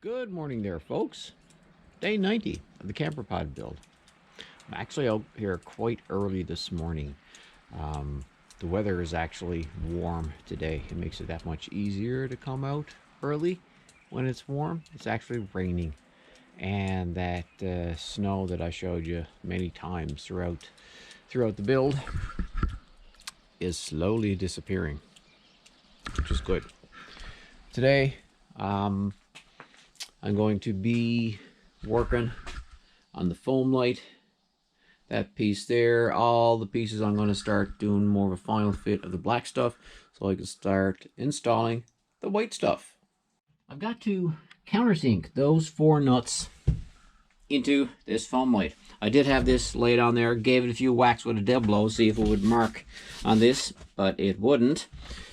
Good morning there, folks. Day 90 of the camper pod build. I'm actually out here quite early this morning. The weather is actually warm today. It makes it that much easier to come out early when it's warm. It's actually raining, and that snow that I showed you many times throughout the build is slowly disappearing, which is good. Today, I'm going to be working on the Foamlite, that piece there. All the pieces I'm going to start doing more of a final fit of the black stuff so I can start installing the white stuff. I've got to countersink those 4 nuts into this Foamlite. I did have this laid on there, gave it a few whacks with a dead blow, see if it would mark on this, but it wouldn't.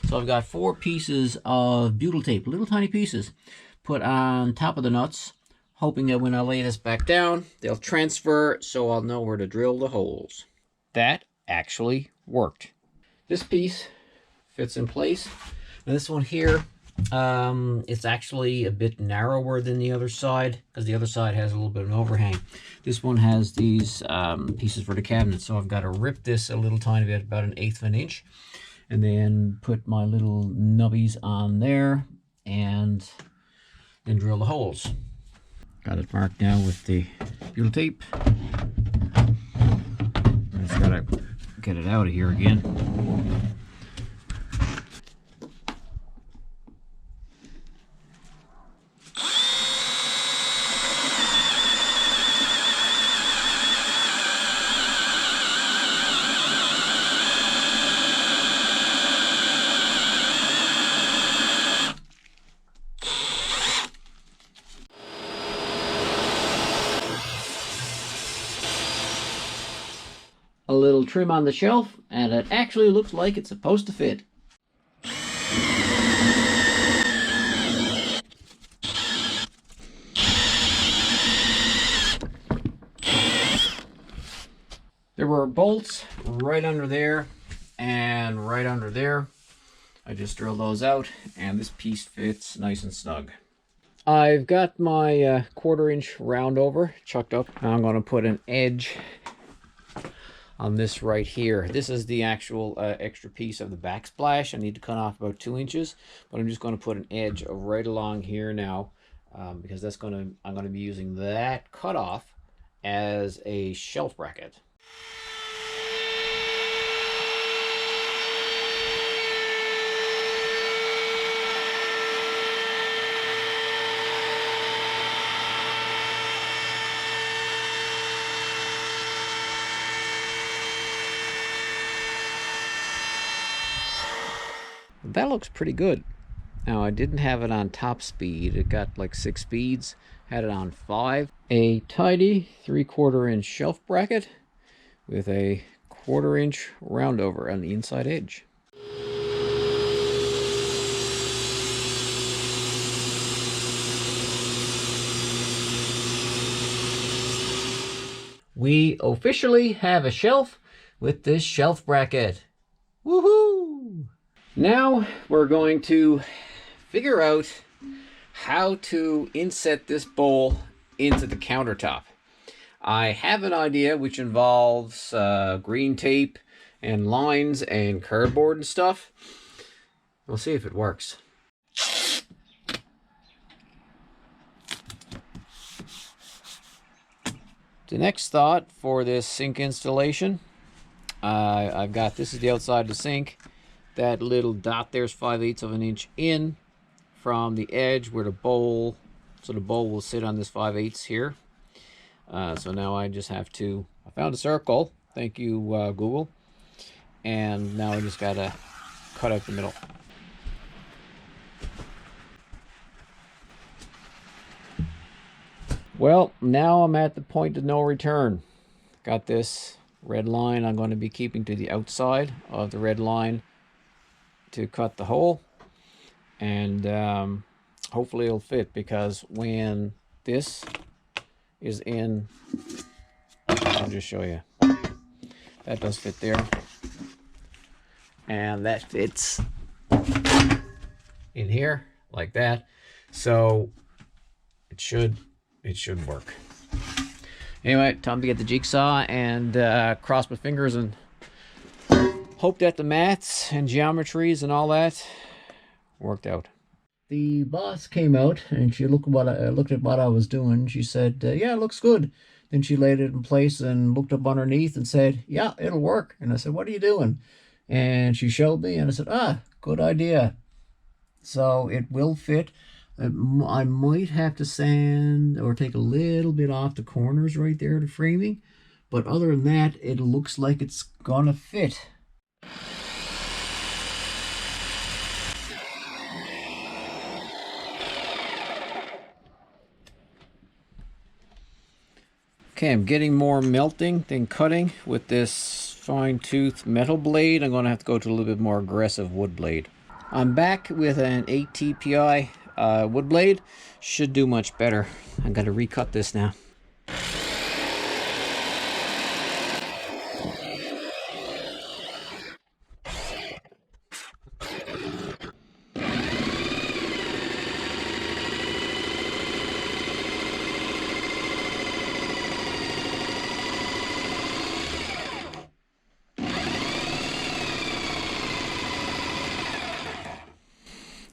So I've got 4 pieces of butyl tape, little tiny pieces, put on top of the nuts, hoping that when I lay this back down, they'll transfer so I'll know where to drill the holes. That actually worked. This piece fits in place. Now this one here, it's actually a bit narrower than the other side because the other side has a little bit of an overhang. This one has these pieces for the cabinet, so I've got to rip this a little tiny bit, about 1/8 of an inch, and then put my little nubbies on there and then drill the holes. Got it marked now with the butyl tape. I just gotta get it out of here again. A little trim on the shelf, and it actually looks like it's supposed to fit. There were bolts right under there and right under there. I just drilled those out, and this piece fits nice and snug. I've got my 1/4 inch round over chucked up. Now I'm going to put an edge on this right here. This is the actual extra piece of the backsplash. I need to cut off about 2 inches, but I'm just going to put an edge right along here now, because I'm going to be using that cutoff as a shelf bracket. That looks pretty good. Now, I didn't have it on top speed. It got like 6 speeds. Had it on 5. A tidy 3/4 inch shelf bracket with a 1/4 inch round over on the inside edge. We officially have a shelf with this shelf bracket. Woohoo! Now we're going to figure out how to inset this bowl into the countertop. I have an idea which involves green tape and lines and cardboard and stuff. We'll see if it works. The next thought for this sink installation, I've got, this is the outside of the sink. That little dot there's 5/8 of an inch in from the edge where the bowl, so the bowl will sit on this 5/8 here. So now I just have to, I found a circle, thank you Google, and now I just gotta cut out the middle. Well, now I'm at the point of no return. Got this red line I'm going to be keeping to the outside of the red line to cut the hole, and hopefully it'll fit, because when this is in, I'll just show you, that does fit there, and that fits in here like that. So it should work. Anyway, time to get the jigsaw and cross my fingers and hope that the maths and geometries and all that worked out. The boss came out and she looked at what I was doing. She said, yeah, it looks good. Then she laid it in place and looked up underneath and said, yeah, it'll work. And I said, what are you doing? And she showed me and I said, ah, good idea. So it will fit. I might have to sand or take a little bit off the corners right there, the framing. But other than that, it looks like it's gonna fit. Okay, I'm getting more melting than cutting with this fine-tooth metal blade. I'm going to have to go to a little bit more aggressive wood blade. I'm back with an 8 TPI wood blade. Should do much better. I'm going to recut this now.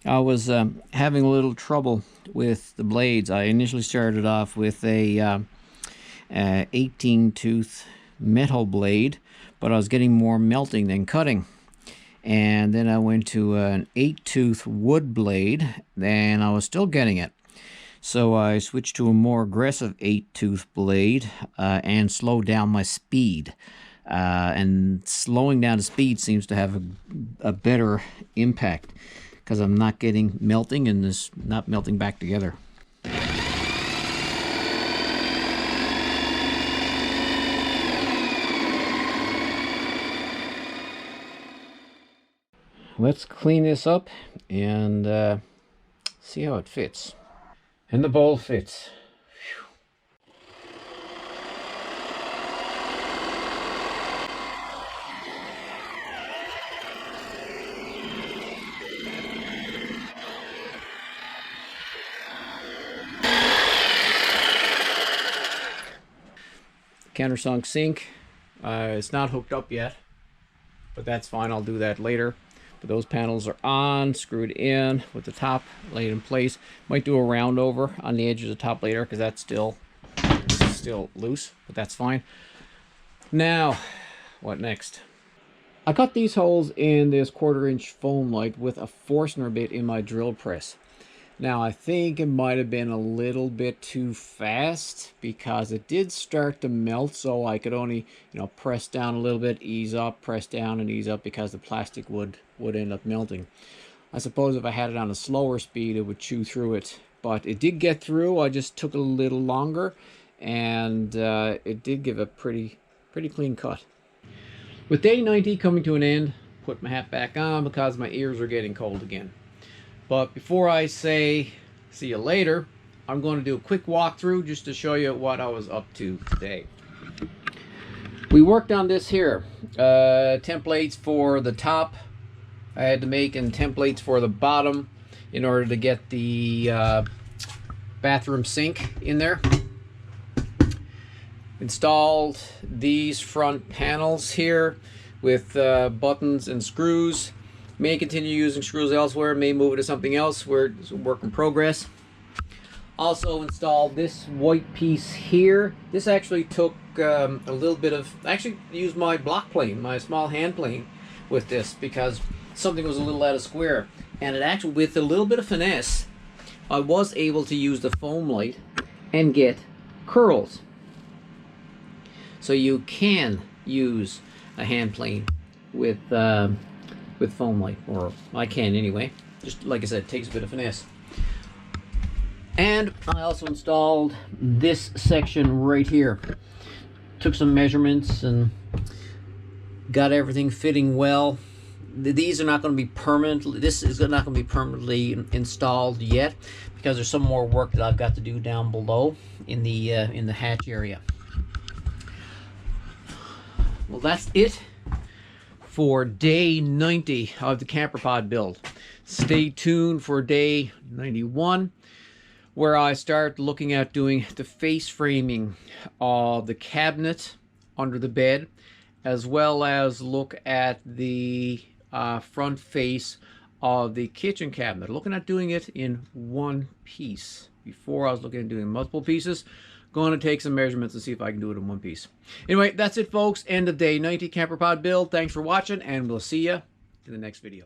I was having a little trouble with the blades. I initially started off with a 18 tooth metal blade, but I was getting more melting than cutting. And then I went to an 8 tooth wood blade, and I was still getting it. So I switched to a more aggressive 8 tooth blade and slowed down my speed. And slowing down the speed seems to have a better impact, because I'm not getting melting and it's not melting back together. Let's clean this up and see how it fits. And the bowl fits. Countersunk sink. It's not hooked up yet, but that's fine. I'll do that later. But those panels are on, screwed in with the top laid in place. Might do a round over on the edge of the top later because that's still loose, but that's fine. Now, what next? I cut these holes in this 1/4 inch Foamlite with a Forstner bit in my drill press. Now, I think it might have been a little bit too fast because it did start to melt, so I could only, press down a little bit, ease up, press down and ease up because the plastic would end up melting. I suppose if I had it on a slower speed, it would chew through it, but it did get through. I just took a little longer, and it did give a pretty clean cut. With day 90 coming to an end, put my hat back on because my ears are getting cold again. But before I say see you later, I'm going to do a quick walkthrough just to show you what I was up to today. We worked on this here. Templates for the top I had to make, and templates for the bottom in order to get the bathroom sink in there. Installed these front panels here with buttons and screws. May continue using screws elsewhere, may move it to something else where it's a work in progress. Also installed this white piece here. This actually took a little bit of, actually used my block plane, my small hand plane with this because something was a little out of square. And it actually, with a little bit of finesse, I was able to use the Foamlite and get curls. So you can use a hand plane with Foamlite, or I can anyway. Just like I said, it takes a bit of finesse. And I also installed this section right here. Took some measurements and got everything fitting well. These are not going to be permanently, this is not going to be permanently installed yet because there's some more work that I've got to do down below in the hatch area. Well, that's it for day 90 of the camper pod build. Stay tuned for day 91. where I start looking at doing the face framing of the cabinet under the bed, as well as look at the front face of the kitchen cabinet. Looking at doing it in one piece. Before I was looking at doing multiple pieces. Going to take some measurements and see if I can do it in one piece. Anyway, that's it, folks. End of day 90 camper pod build. Thanks for watching, and we'll see you in the next video.